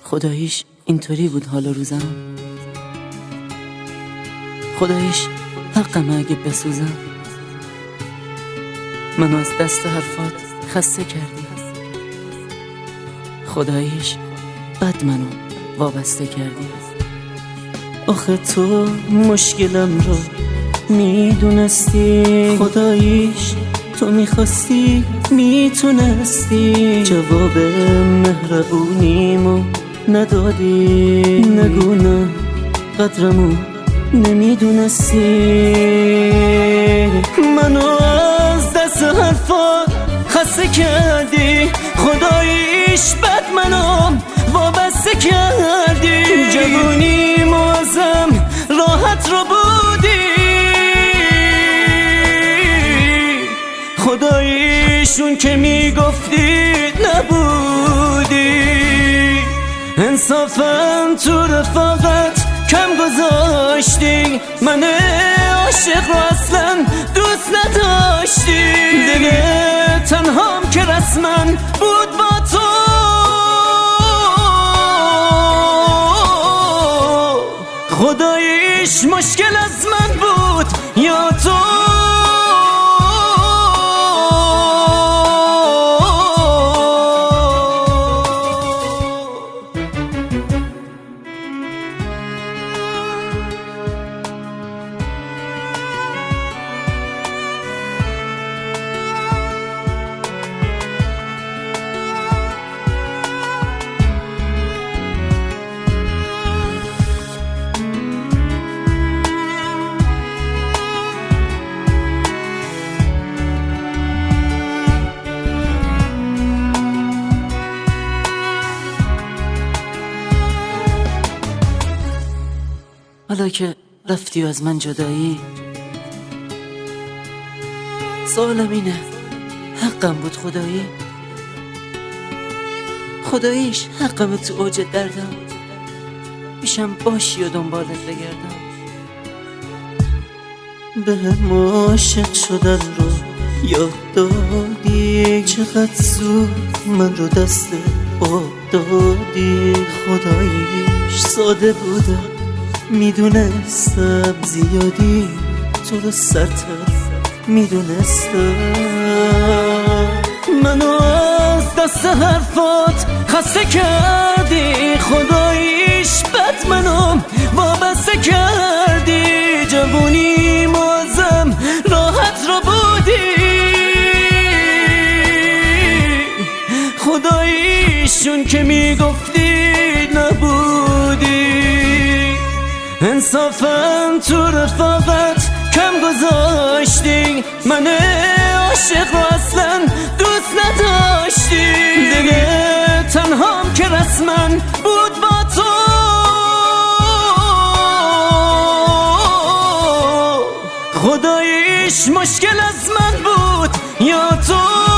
خداییش اینطوری بود حال روزم، خداییش حقم اگه بسوزم. منو از دست حرفات خسته کردی، خداییش بد منو وابسته کردی. آخه تو مشکلم رو میدونستی، خداییش تو میخواستی میتونستی. جواب مهربونیمو ندادی، نگو نه قدرمو نمیدونستی. منو از دست حرفات خسته کردی، خداییش بد منو وابسته کردی. جوونیمو ازم راحت رو بودی، خداییشون که میگفتی نبودی. انصافا تو رفاقت کم گذاشتی، من عاشق رو اصلا دوست نداشتی. دل تنهام که رسما بود با تو، خداییش مشکل از من بود یا تو. حالا که رفتی و از من جدایی، سوالم اینه حقم بود خدایی؟ خداییش حقم تو اوج دردم پیشم باشی و دنبالت بگردم. به عاشق شدن رو یاد دادی، چقدر زود من رو دست آب دادی. خداییش ساده بودم، میدونستم زیادی تو رو سرتر میدونستم. منو از دست حرفات خسته کردی، خداییش بد منو وابسته کردی. جوونی ازم راحت رو بودی، خداییشون که میگفتی نبودی. انصافا تو رفاقت کم گذاشتی، من عاشق رو اصلا دوست نداشتی. دل تنهام که رسما بود با تو، خداییش مشکل از من بود یا تو.